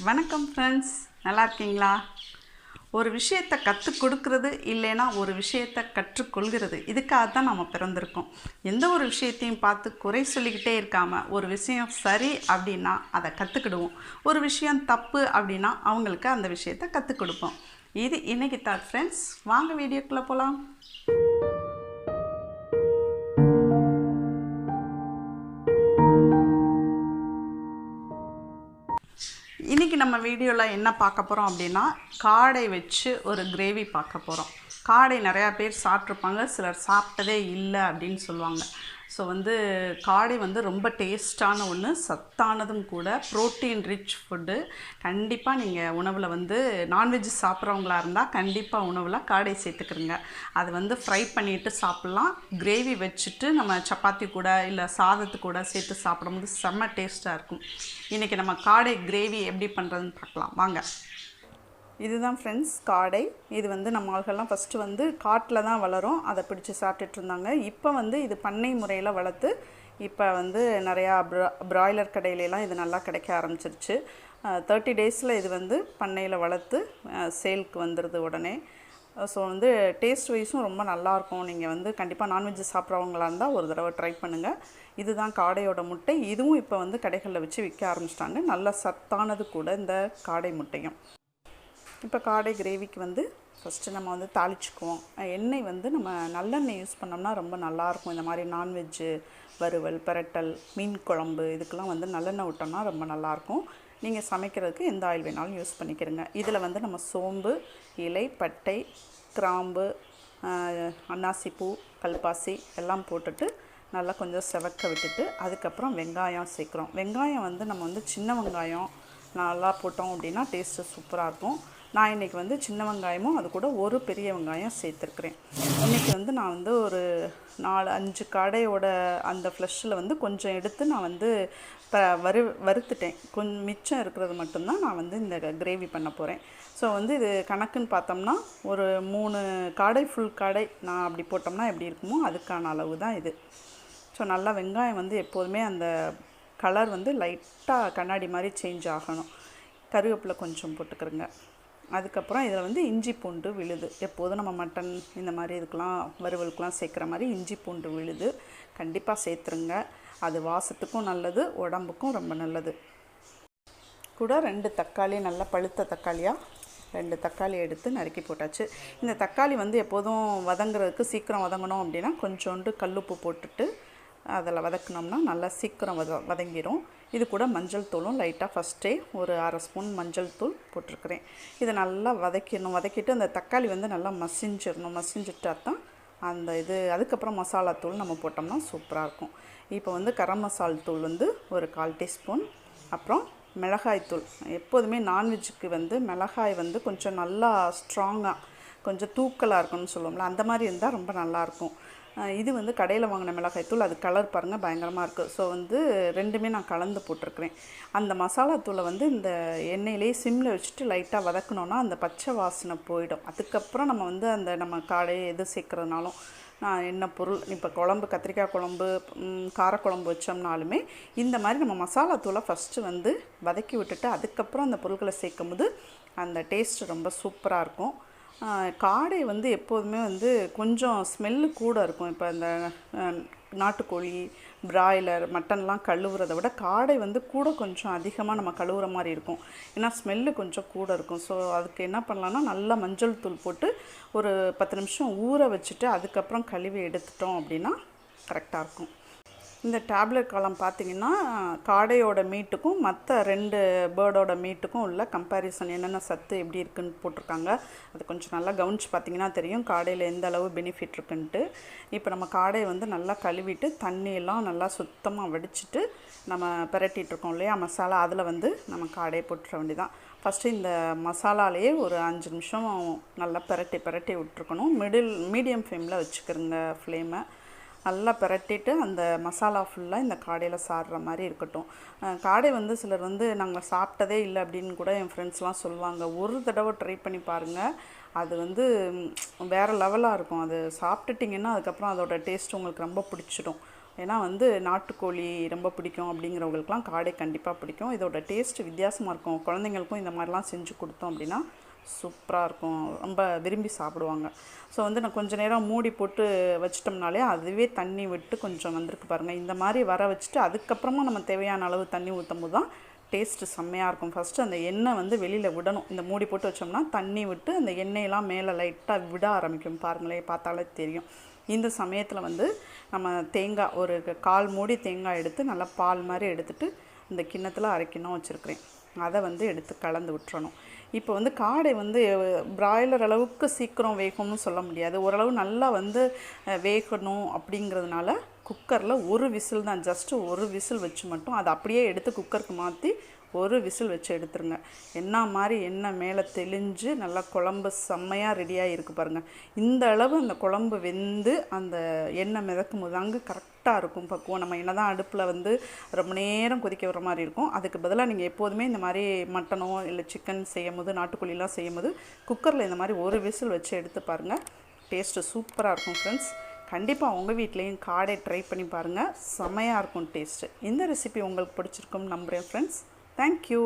வணக்கம் ஃப்ரெண்ட்ஸ், நல்லா இருக்கீங்களா? ஒரு விஷயத்தை கற்றுக் கொடுக்கறது இல்லைன்னா ஒரு விஷயத்தை கற்றுக்கொள்கிறது, இதுக்காக தான் நம்ம பிறந்திருக்கோம். எந்த ஒரு விஷயத்தையும் பார்த்து குறை சொல்லிக்கிட்டே இருக்காமல் ஒரு விஷயம் சரி அப்படின்னா அதை கற்றுக்கிடுவோம். ஒரு விஷயம் தப்பு அப்படின்னா அவங்களுக்கு அந்த விஷயத்தை கற்றுக் கொடுப்போம். இது இன்றைக்கி தாட் ஃப்ரெண்ட்ஸ். வாங்க வீடியோக்குள்ளே போகலாம். இன்றைக்கி நம்ம வீடியோவில் என்ன பார்க்க போகிறோம் அப்படின்னா, காடை வச்சு ஒரு கிரேவி பார்க்க போகிறோம். காடை நிறையா பேர் சாப்பிட்ருப்பாங்க, சிலர் சாப்பிட்டதே இல்லை அப்படின்னு சொல்லுவாங்க. ஸோ காடை ரொம்ப டேஸ்டான ஒன்று, சத்தானதும் கூட, ப்ரோட்டீன் ரிச் ஃபுட்டு. கண்டிப்பாக நீங்கள் உணவில் நான்வெஜ் சாப்பிட்றவங்களா இருந்தால் கண்டிப்பாக உணவில் காடை சேர்த்துக்கிறங்க. அது ஃப்ரை பண்ணிவிட்டு சாப்பிட்லாம். கிரேவி வச்சுட்டு நம்ம சப்பாத்தி கூட இல்லை சாதத்து கூட சேர்த்து சாப்பிடும்போது செம்ம டேஸ்ட்டாக இருக்கும். இன்றைக்கி நம்ம காடை கிரேவி எப்படி பண்ணுறதுன்னு பார்க்கலாம் வாங்க. இதுதான் ஃப்ரெண்ட்ஸ் காடை. இது நம்ம ஆள்கள்லாம் ஃபஸ்ட்டு காட்டில் தான் வளரும், அதை பிடிச்சி சாப்பிட்டுட்டு இருந்தாங்க. இப்போ இது பண்ணை முறையில் வளர்த்து இப்போ நிறையா பிராய்லர் கடையிலலாம் இது நல்லா கிடைக்க ஆரம்பிச்சிருச்சு. 30 டேஸில் இது பண்ணையில் வளர்த்து சேலுக்கு வந்துடுது உடனே. ஸோ டேஸ்ட் வைஸும் ரொம்ப நல்லாயிருக்கும். நீங்கள் கண்டிப்பாக நான்வெஜ் சாப்பிட்றவங்களா இருந்தால் ஒரு தடவை ட்ரை பண்ணுங்கள். இதுதான் காடையோட முட்டை. இதுவும் இப்போ கடைகளில் வச்சு விற்க ஆரம்பிச்சிட்டாங்க. நல்ல சத்தானது கூட இந்த காடை முட்டையும். இப்போ காடை கிரேவிக்கு ஃபஸ்ட்டு நம்ம தாளிச்சுக்குவோம். எண்ணெய் நம்ம நல்லெண்ணெய் யூஸ் பண்ணோம்னா ரொம்ப நல்லாயிருக்கும். இந்த மாதிரி நான்வெஜ்ஜு வறுவல், பிரட்டல், மீன் குழம்பு இதுக்கெலாம் நல்லெண்ணெய் விட்டோம்னா ரொம்ப நல்லாயிருக்கும். நீங்கள் சமைக்கிறதுக்கு எந்த ஆயில் வேணாலும் யூஸ் பண்ணிக்கிறங்க. இதில் நம்ம சோம்பு இலை, பட்டை, கிராம்பு, அன்னாசிப்பூ, கல்பாசி எல்லாம் போட்டுட்டு நல்லா கொஞ்சம் செவக்க விட்டுட்டு அதுக்கப்புறம் வெங்காயம் சேர்க்குறோம். வெங்காயம் நம்ம சின்ன வெங்காயம் நல்லா போட்டோம் அப்படின்னா டேஸ்ட்டு சூப்பராக இருக்கும். நான் இன்றைக்கி சின்ன வெங்காயமும் அது கூட ஒரு பெரிய வெங்காயம் சேர்த்துருக்குறேன். இன்றைக்கி நான் ஒரு 4-5 காடையோட அந்த ஃப்ளஷில் கொஞ்சம் எடுத்து நான் வறுத்துட்டேன். கொஞ்சம் மிச்சம் இருக்கிறது மட்டும்தான் நான் இந்த கிரேவி பண்ண போகிறேன். ஸோ இது கணக்குன்னு பார்த்தோம்னா ஒரு 3 காடை, ஃபுல் காடை நான் அப்படி போட்டோம்னா எப்படி இருக்குமோ அதுக்கான அளவு தான் இது. ஸோ நல்லா வெங்காயம் எப்போதுமே அந்த கலர் லைட்டாக கண்ணாடி மாதிரி சேஞ்ச் ஆகணும். கருவேப்பிலை கொஞ்சம் போட்டுக்கிறோங்க. அதுக்கப்புறம் இதில் இஞ்சி பூண்டு விழுது. எப்போதும் நம்ம மட்டன் இந்த மாதிரி இதுக்கெலாம் வறுவலுக்கெலாம் சேர்க்குற மாதிரி இஞ்சி பூண்டு விழுது கண்டிப்பாக சேர்த்துருங்க. அது வாசத்துக்கும் நல்லது, உடம்புக்கும் ரொம்ப நல்லது. கூட 2 தக்காளி, நல்லா பழுத்த தக்காளியாக 2 தக்காளி எடுத்து நறுக்கி போட்டாச்சு. இந்த தக்காளி எப்போதும் வதங்குறதுக்கு சீக்கிரம் வதங்கணும் அப்படின்னா கொஞ்சோண்டு கல்லுப்பு போட்டுட்டு அதில் வதக்கினோம்னா நல்லா சீக்கிரம் வதங்கிடும். இது கூட மஞ்சள் தூளும் லைட்டாக ஃபஸ்ட்டே ஒரு 1/2 ஸ்பூன் மஞ்சள் தூள் போட்டிருக்கிறேன். இதை நல்லா வதக்கிட்டு அந்த தக்காளி நல்லா மசிஞ்சிட்டா தான் அந்த அதுக்கப்புறம் மசாலா தூள் நம்ம போட்டோம்னா சூப்பராக இருக்கும். இப்போ கரம் மசால் தூள் ஒரு 1/4 டீஸ்பூன். அப்புறம் மிளகாய் தூள். எப்போதுமே நான்வெஜ்ஜுக்கு மிளகாய் கொஞ்சம் நல்லா ஸ்ட்ராங்காக கொஞ்சம் தூக்கலாக இருக்குன்னு சொல்லுவோம்ல, அந்த மாதிரி இருந்தால் ரொம்ப நல்லாயிருக்கும். இது கடையில் வாங்கின மிளகாய் தூள். அது கலர் பாருங்கள் பயங்கரமாக இருக்குது. ஸோ ரெண்டுமே நான் கலந்து போட்டிருக்கிறேன். அந்த மசாலா தூளை இந்த எண்ணெயிலே சிம்மில் வச்சுட்டு லைட்டாக வதக்கணுன்னா அந்த பச்சை வாசனை போயிடும். அதுக்கப்புறம் நம்ம அந்த நம்ம காடை எது சேர்க்குறதுனாலும் நான் என்ன பொருள் இப்போ குழம்பு, கத்திரிக்காய் குழம்பு, காரக்குழம்பு வச்சோம்னாலுமே இந்த மாதிரி நம்ம மசாலா தூளை ஃபஸ்ட்டு வதக்கி விட்டுட்டு அதுக்கப்புறம் அந்த பொருட்களை சேர்க்கும் போது அந்த டேஸ்ட்டு ரொம்ப சூப்பராக இருக்கும். காடை எப்போதுமே கொஞ்சம் ஸ்மெல்லு கூட இருக்கும். இப்போ இந்த நாட்டுக்கோழி, பிராய்லர், மட்டன்லாம் கழுவுறதை விட காடை கூட கொஞ்சம் அதிகமாக நம்ம கழுவுற மாதிரி இருக்கும். ஏன்னா ஸ்மெல்லு கொஞ்சம் கூட இருக்கும். ஸோ அதுக்கு என்ன பண்ணலான்னா நல்லா மஞ்சள் தூள் போட்டு ஒரு 10 நிமிஷம் ஊற வச்சுட்டு அதுக்கப்புறம் கழுவி எடுத்துட்டோம் அப்படின்னா கரெக்டாக இருக்கும். இந்த டேப்லெட் காலம் பார்த்திங்கன்னா காடையோட மீட்டுக்கும் மற்ற 2 பேர்டோட மீட்டுக்கும் உள்ள கம்பேரிசன் என்னென்ன சத்து எப்படி இருக்குன்னு போட்டிருக்காங்க. அது கொஞ்சம் நல்லா கவனித்து பார்த்திங்கன்னா தெரியும் காடையில் எந்த அளவு பெனிஃபிட் இருக்குன்ட்டு. இப்போ நம்ம காடையை நல்லா கழுவிட்டு தண்ணியெல்லாம் நல்லா சுத்தமாக வடிச்சிட்டு நம்ம பிரட்டிகிட்ருக்கோம் இல்லையா மசாலா, அதில் நம்ம காடையை போட்டுற வேண்டியதான். ஃபஸ்ட்டு இந்த மசாலாலேயே ஒரு 5 நிமிஷம் நல்லா பிரட்டி விட்டுருக்கணும். மீடியம் ஃப்ளேமில் வச்சுக்கிறோங்க ஃப்ளேமை. நல்லா பிரட்டிட்டு அந்த மசாலா ஃபுல்லாக இந்த காடையில் சாடுற மாதிரி இருக்கட்டும். காடை சிலர் நாங்கள் சாப்பிட்டதே இல்லை அப்படின்னு கூட என் ஃப்ரெண்ட்ஸ்லாம் சொல்லுவாங்க. ஒரு தடவை ட்ரை பண்ணி பாருங்கள். அது வேறு லெவலாக இருக்கும். அது சாப்பிட்டுட்டிங்கன்னா அதுக்கப்புறம் அதோடய டேஸ்ட் உங்களுக்கு ரொம்ப பிடிச்சிடும். ஏன்னா வந்து நாட்டுக்கோழி ரொம்ப பிடிக்கும் அப்படிங்கிறவங்களுக்குலாம் காடை கண்டிப்பாக பிடிக்கும். இதோட டேஸ்ட்டு வித்தியாசமாக இருக்கும். குழந்தைங்களுக்கும் இந்த மாதிரிலாம் செஞ்சு கொடுத்தோம் அப்படின்னா சூப்பராக இருக்கும், ரொம்ப விரும்பி சாப்பிடுவாங்க. ஸோ வந்து நான் கொஞ்சம் நேரம் மூடி போட்டு வச்சிட்டோம்னாலே அதுவே தண்ணி விட்டு கொஞ்சம் வந்திருக்கு பாருங்கள். இந்த மாதிரி வர வச்சுட்டு அதுக்கப்புறமா நம்ம தேவையான அளவு தண்ணி ஊற்றும் போது தான் டேஸ்ட்டு செம்மையாக இருக்கும். ஃபஸ்ட்டு அந்த எண்ணெய் வந்து வெளியில் விடணும். இந்த மூடி போட்டு வச்சோம்னா தண்ணி விட்டு அந்த எண்ணெயெல்லாம் மேலே லைட்டாக விட ஆரம்பிக்கும் பாருங்களேன், பார்த்தாலே தெரியும். இந்த சமயத்தில் வந்து நம்ம தேங்காய் ஒரு 1/4 மூடி தேங்காய் எடுத்து நல்லா பால் மாதிரி எடுத்துகிட்டு இந்த கிண்ணத்தில் அரைக்கணும் வச்சுருக்கிறேன். அதை வந்து எடுத்து கலந்து விட்டுறணும். இப்போ வந்து காடை வந்து பிராய்லர் அளவுக்கு சீக்கிரம் வேகணும்னு சொல்ல முடியாது. ஓரளவு நல்லா வந்து வேகணும் அப்படிங்கிறதுனால குக்கரில் ஒரு விசில் தான், ஜஸ்ட்டு ஒரு விசில் வச்சு மட்டும் அதை அப்படியே எடுத்து குக்கருக்கு மாற்றி ஒரு விசில் வச்சு எடுத்துருங்க. என்ன மாதிரி எண்ணெய் மேலே தெளிஞ்சு நல்லா குழம்பு செம்மையாக ரெடியாக இருக்குது பாருங்கள். இந்த அளவு அந்த குழம்பு வெந்து அந்த எண்ணெய் மிதக்கும் போது அங்கே கரெக்டாக இருக்கும் பக்குவம். நம்ம என்ன தான் அடுப்பில் வந்து ரொம்ப நேரம் கொதிக்க வர மாதிரி இருக்கும். அதுக்கு பதிலாக நீங்கள் எப்போதுமே இந்த மாதிரி மட்டனோ இல்லை சிக்கன் செய்யும் போது, நாட்டுக்கோழிலாம் செய்யும் போது குக்கரில் இந்த மாதிரி ஒரு விசில் வச்சு எடுத்து பாருங்கள். டேஸ்ட்டு சூப்பராக இருக்கும் ஃப்ரெண்ட்ஸ். கண்டிப்பாக உங்கள் வீட்லேயும் காடை ட்ரை பண்ணி பாருங்கள், செம்மையாக இருக்கும் டேஸ்ட்டு. இந்த ரெசிபி உங்களுக்கு பிடிச்சிருக்கும்னு நம்புகிறேன் ஃப்ரெண்ட்ஸ். Thank you.